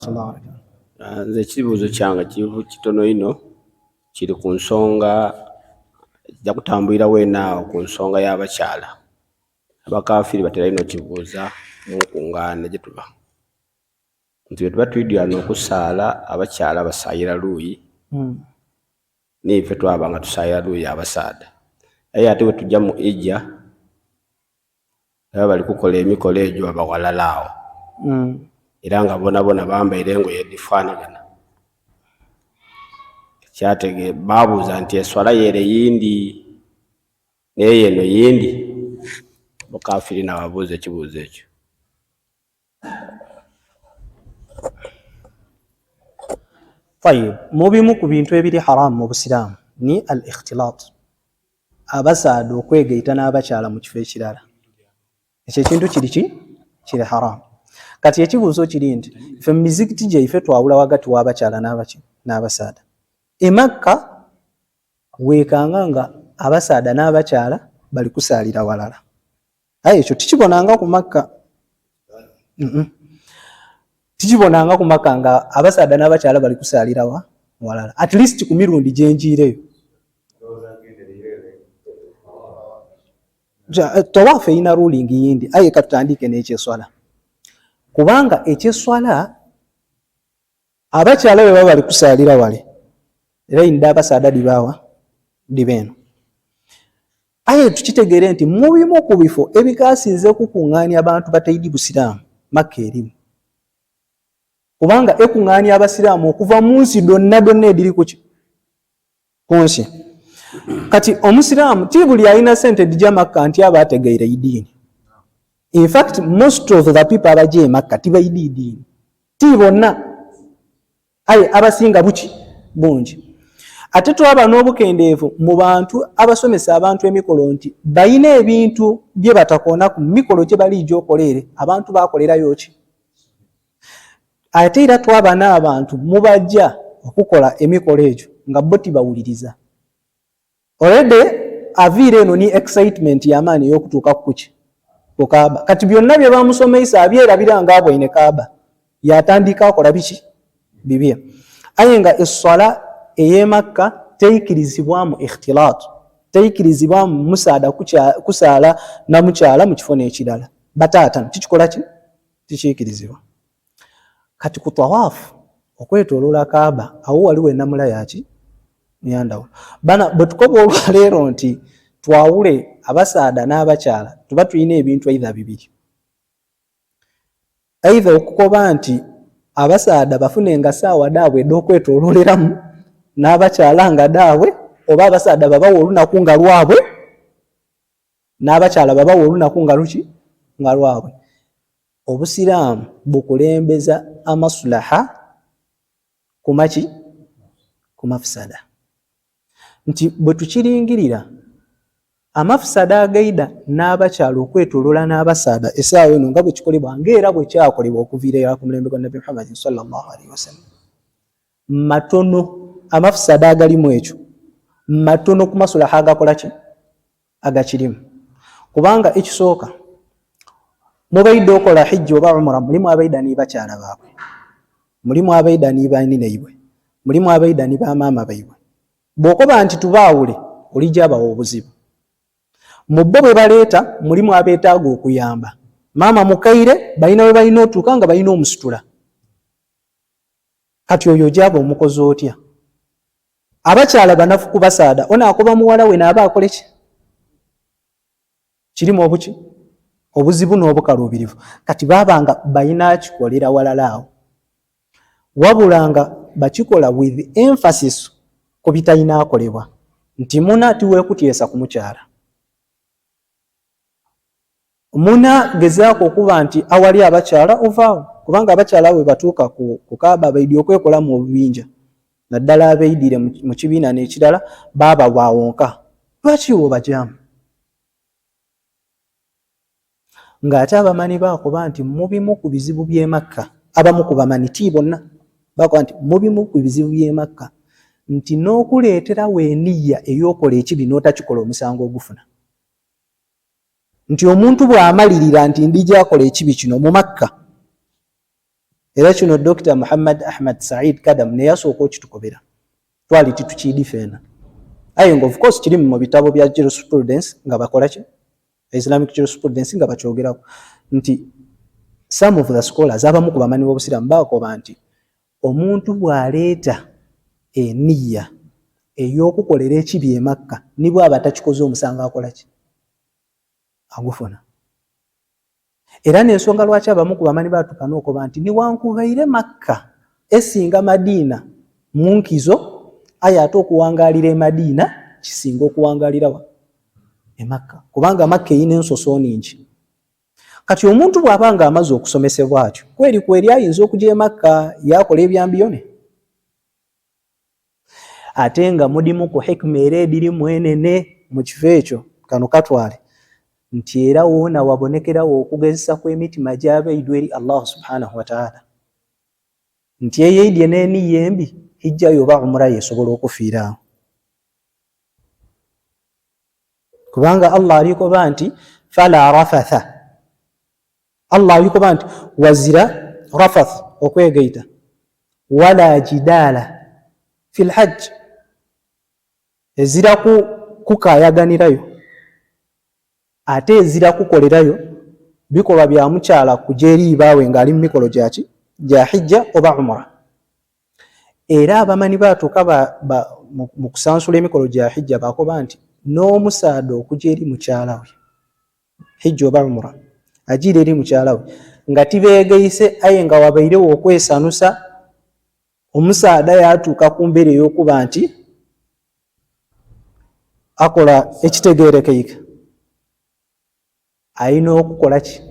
Nze ekibuuzo kyange kitono ino kiri ku nsonga ejja kutambulira wenaawo ku nsonga y'abakyala. Abakafiri batera ino kibuuza mu nkungaana gye tuba nti bwe tuba twiddirana okusaala abakyala basaayira luuyi niffe twaba nga tusaayira luuyi abasaada. Naye ate bwe tujja mu ijja baba bali kukola emikolo egyo abawalala awo era nga bona bambaire engoye edifaanagana. Kyatege babuuza nti eswala yere yindi naye yeno yindi. Abakafiri nababuuza ekibuuzo ekyo. طيب mu bimu ku bintu ebiri haramu mu Busiraamu ni al-ikhtilaat, abasaada okwegaita n'abakyala mu kifo ekirala. Ekyo ekintu kiri haramu. Kati ekibuuzo kiri nti ffe mu mizikiti gyaife twawula wagati w'abakyala n'abasaada. E Makka weekanga nga abasaada n'abakyala bali kusaalira walala. Aye ekyo tikibonanga ku Makka. Tikibonanga ku Makka nga abasaada n'abakyala bali kusaalira walala. At least ku mirundi gye njiireyo. Tawaafu eyina ruling yindi. Aye katutandike n'ekyeswala. Kubanga ekyeswala abakyala bwe bali kusaalira wale era inda abasaada dibeeno. Aye tukitegeere nti mu bimu ku bifo ebikasinze kukuŋŋaanya abantu bataidi Busiraamu Makka erimu. Kubanga ekuŋŋaanya abasiraamu okuva mu nsi donna ediri ku nsi. Kati omusiraamu ti buli alina sente dijja Makka nti aba ategeire idiini. In fact, most of the people abaje Makka tibaidi idiini. Ti bonna. Aye abasinga bungi. Ate twaba n'obukendeevu mu bantu abasomesa abantu emikolo nti bayina ebintu bye batakoona ku mikolo gye balijja okolere abantu bakolerayo ki. Ate era twaba n'abantu mubajja okukola emikolo egyo nga bo tibawuliriza. Already aviire eno ni excitement y'amaanyi y'okutuuka ku Kaaba. Kati byonna bye bamusomesa abyerabira nga abwine Kaaba yatandika akola bibye. Aye nga esswala ey'e Makka teyikirizibwamu ikhtilaat, teyikirizibwamu musaada kusaala na mukyala mu kifo n'ekirala. Bataata tikikola tikiikirizibwa. Kati ku tawaafu okwetooloola Kaaba awo waliwo ennamula yaki nyandawulo. Bana bwe tukoba olwaleero nti twawule abasaada n'abakyala tuba tulina ebintu aidha bibiri. Aidha okukoba nti abasaada bafune nga saawa daabwe edd'okwetoolooleramu n'abakyala nga daabwe, oba abasaada babawa olunaku nga lwabwe n'abakyala babawa olunaku nga lwabwe. Obusiraamu bukulembeza amasulaha ku mafusada. Nti bwe tukiringirira amafusada agaida n'abakyala okwetooloola n'abasaada essaawa eno nga bwe kikolebwa ng'era bwe kyakolebwa okuviira ku mulembe gwa Nabbi Muhammad sallallahu alaihi wasallam. Matono amafusada agalimu ekyo, matono ku masulaha agakola agakirimu. Kubanga ekisooka mubaidde okola hijja oba umra mulimu abaida ni bakyala baabwe, mulimu abaida ni baninaibwe, mulimu abaida ni bamaama baibwe. Bw'okoba nti tubaawule olijja abawa obuzibu. Mu bo bwe baleeta mulimu abeetaaga okuyamba. Maama mukaire balina we balina otuuka nga balina omusitula. Kati oyo gyaba omukozi otya? Abakyala banafu ku basaada onaakoba muwala we naaba akole ki? Kirimu obuzibu n'obukaluubirivu. Kati baabanga balina kikolera walala awo. Wabula nga bakikola with emphasis ku bitalina akolebwa. Nti muna tiweekutyesa ku mukyala. Muna gezaako okuba nti awali abakyala ovaawo. Kubanga abakyala bwe batuuka ku Kaaba baidi okwekola mu bibinja. Naddala abeidire mu kibiina n'ekirala baaba bwawonka. Lwaki obajjamu? Ng'ate abamanyi baakuba nti mu bimu ku bizibu by'e Makka, abamu ku bamanyi ti bonna, baakuba nti mu bimu ku bizibu by'e Makka nti n'okuleetera weeniya ey'okola ekibi n'otakikola omusango ogufuna. Nti omuntu bw'amalirira nti ndija akola ekibi kino mu Makka era kino Dr. Muhammad Ahmad Said Kadam ne yasooka okitukobera twali titukiidi feena aye nga of course kiri mu bitabo bya jurisprudence nga bakola ki Islamic jurisprudence nga bakyogerako nti some of the scholars abamu ku bamanyi b'obusiraamu bakoba nti omuntu bw'aleeta eniya ey'okukolera ekibi e Makka ni bw'aba takikoze omusango akola ki agufuna era n'ensonga lwaki abamu ku bamanyi baatuuka n'okoba nti niwankubaire Makka esinga Madiina mu nkizo aye ate okuwangaalira e Madiina kisinga okuwangaalira e Makka kubanga Makka erina ensoso nningi. Kati omuntu bw'abanga amaze okusomesebwa atyo kweri ayinza okujja e Makka yakola ebyambiyone ate nga mudimu ku hikma era edirimu enene mu kifo ekyo kano katwale nti era woona wabonekerawo okugezesa kw'emitima gy'abaidu eri Allah subhanahu wa ta'ala nti eyeidye n'eniya embi hijjayo oba umra yesobola okufiirawo kubanga Allah alikoba nti fala rafatha Allah alikoba nti wazira rafath okwegaita wala jidala fil hajj ezira kukayaganirayo ate ezira kukolerayo bikolwa bya mukyala kujeri baawe ngali mu mikolo gyaki gya hijja oba umra era abamanyi baatuuka mu kusansula emikolo gya hijja bakoba nti n'omusaada okujeri mukyala we hijja oba umra agira eri mukyala we nga tibeegayise aye nga wabairewo okwesanusa omusaada yatuuka ku mbeera ey'okuba nti akola ekitegeerekeyika ayina okukola ki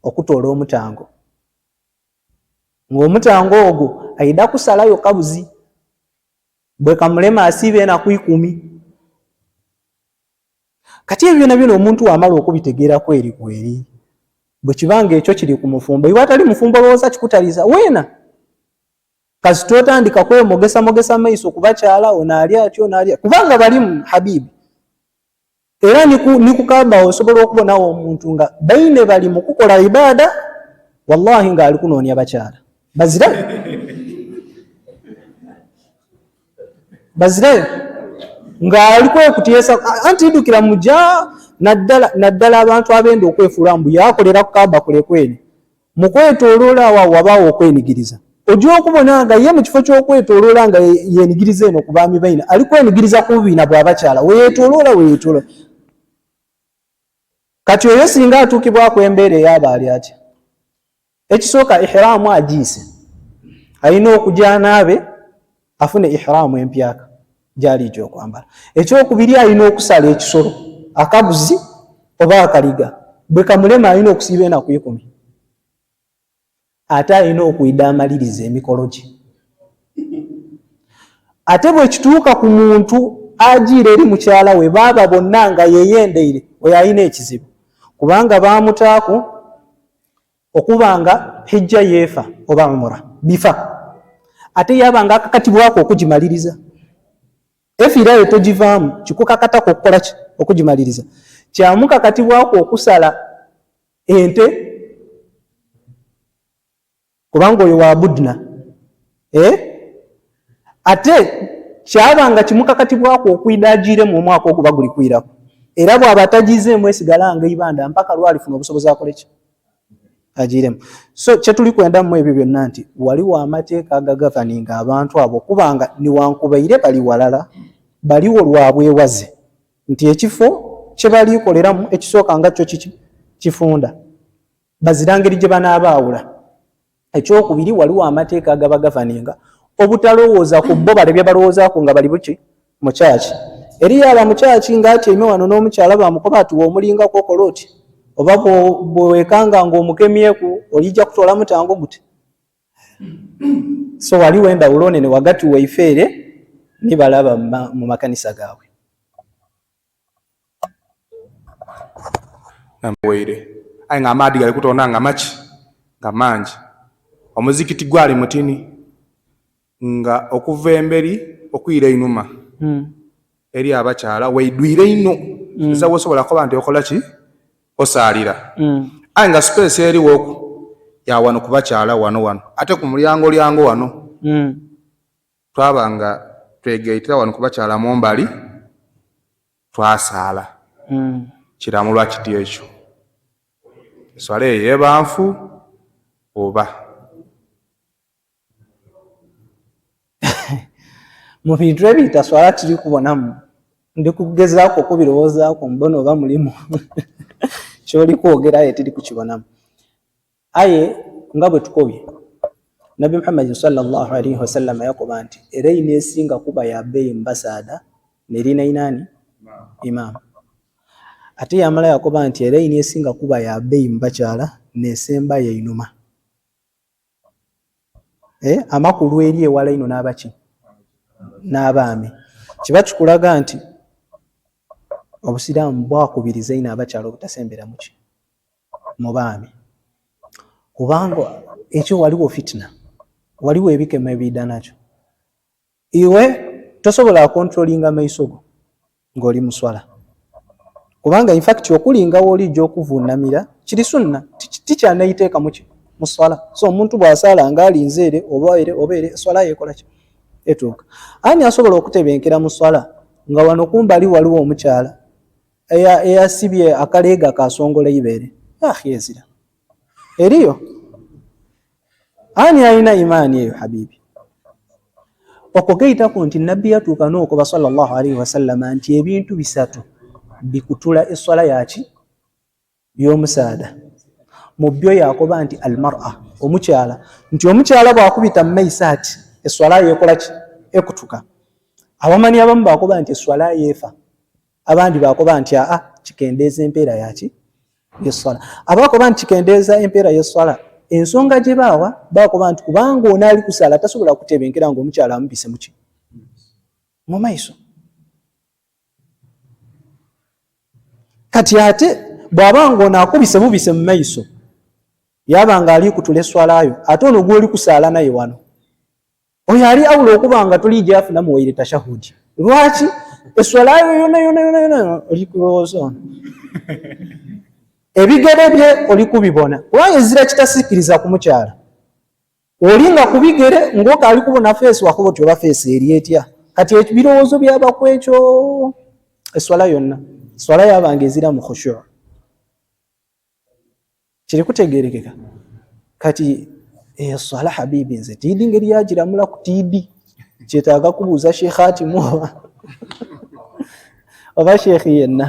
okutoola omutango ng'omutango ogwo ayida kusalayo kabuzi bwe kamulema asiibe enaku 10 kati ebyo byonna omuntu wamala okubitegeera kweri bwe kibanga ekyo kiri ku mufumbo iwe atali mufumbo lowooza kikutaliza weena kasita otandika kwemogesa maiso kubakyala onaali atyo onaali kubanga balimu habibi era nikukaba osobola okubonawo omuntu nga baine bali mu kukola ibada wallahi nga ali kunoonya bakyala bazirayo nga ali kwekutiisa anti idukira mujja naddala abantu abenda okwefuula mbu yakolera kukaba kulekwene mu kwetooloola awo wabaawo okwenigiriza ojja okubona nga ye mu kifo ky'okwetooloola nga yenigiriza eno ku baami baina ali kwenigiriza ku bubiina bw'abakyala weyeetooloola kati oyo singa atuukibwako embeera eyaba ali atya ekisooka ihraamu agiise alina okujanaabe afune ihraamu empyaka gyali ekyokwambala ekyokubiri alina okusala ekisolo akabuzi oba akaliga bwe kamulema alina okusiiba enaku 10 ate alina okuyida amaliriza emikolo gye ate bwe kituuka ku muntu agiira eri mukyala we baaba bonna nga yeyendeire oyo alina ekizibu kubanga bamutaaku okubanga hijja yeefa oba umra bifa ate yabanga akakatibwako okugimaliriza efiirayo togivaamu kikukakatako okukola ki okugimaliriza kyamukakatibwako okusala ente kubanga oyo wa budna ate kyabanga kimukakatibwako okwida agiiremu omwaka ogwo baguli kwirako era bw'aba tagizeemu esigala nga ibanda mpaka lwalifuna obusobozi akole ki agiiremu so kyetuli kwendamu ebyo byonna nti waliwo amateeka agagavaninga abantu abo kubanga niwankubaire bali walala baliwo lwabwewaze nti ekifo kye balikoleramu ekisooka nga kyo kifunda bazira ngeri gye banaabaawula ekyokubiri waliwo amateeka agabagavaninga obutalowooza ku bo balebye balowoozaako nga bali buki mu kyaki eri yaba mu kyaki ng'atyaime wano n'omukyala bamukoba ati woomulingako okola oti oba bwewekanga ng'omukemyeku olijja kutoola mutango gute so waliwo endawulo nene wagati waifeere nibalaba mu makanisa gaabwe namweire aye nga amaadi gali kutonda nga maki nga mangi omuzikiti gwali mutini nga okuva emberi okuyira einuma eri abakyala weidwire ino ezawo osobola kuba nti okola ki osaalira aye nga space eriwo ya wano kubakyala wano ate ku mulyango wano twabanga twegaitira wano kubakyala mumbali twasaala kiramulwa kiti ekyo eswala eyo yebanfu oba mu bintu ebiyita swala tiri kubonamu ndi kugezaako okubirowoozaako mbona oba mulimu kyoli kwogera aye tiri kukibonamu. Aye nga bwe tukobye Nabi Muhammad sallallahu alaihi wasallam yakoba nti era inesinga kuba ya beyi mbasaada nerina inani imam. Ate yamala yakoba nti era inesinga kuba ya beyi mbakyala nesemba yeinuma. Amakulu eri ewala ino n'abaki n'abaami. Kiba kikulaga nti obusiraamu bwakubiriza ino abakyala obutasembera muki mu baami, kubanga ekyo waliwo fitna, waliwo ebikemo ebidda nakyo. Iwe tosobola kontrolinga maiso go ng'oli muswala, kubanga in fact okulinga w'olijja okuvunamira kiri sunna, tikyanayiteeka muki mu swala. So omuntu bw'asaala ng'alinze ere oba ere swala yekola ki etuuka. Ani asobola okutebenkera mu swala nga wano kumbali waliwo omukyala eyasibye akaleega kasongola ibeere? Ezira eriyo. Ani alina imaani eyo habibi? Okwo gayitako nti nabbi yatuuka n'okuba sallallahu alaihi wasallam nti ebintu bisatu bikutula eswala yaki y'omusaada. Mu byo yakoba nti almar'a, omukyala, nti omukyala bwakubita mu maiso ati eswala yekola ki ekutuka. Abamanyi abamu bakoba nti eswala yeefa, abandi bakoba nti kikendeeza empeera yaki y'eswala. Abakoba nti kikendeeza empeera y'eswala, ensonga gye baawa bakoba nti kubanga ono ali kusaala tasobola kutebenkera ng'omukyala amubise muki mu maiso. Kati ate bw'abanga ono akubise bubise mu maiso yabanga ali kutula eswalayo, ate ono gw'oli kusaala naye wano oyo ali awula okuba nga tuli gyafuna muwaire tashahudi. Lwaki? Eswalayo yona oli kulowooza ono ebigere bye oli kubibona, kubanga ezira kitasikiriza ku mukyala. Oli nga ku bigere ng'oka ali kubona feesi wakuba oti oba feesi eri etya. Kati ebirowoozo byaba ku ekyo eswala yonna, eswala yabanga ezira mu khushu'. Kiri kutegerekeka? Kati eswala habibi nze tiidi ngeri yagiramula ku tiidi kyetaaga kubuuza sheekh ati oba sheekh yenna.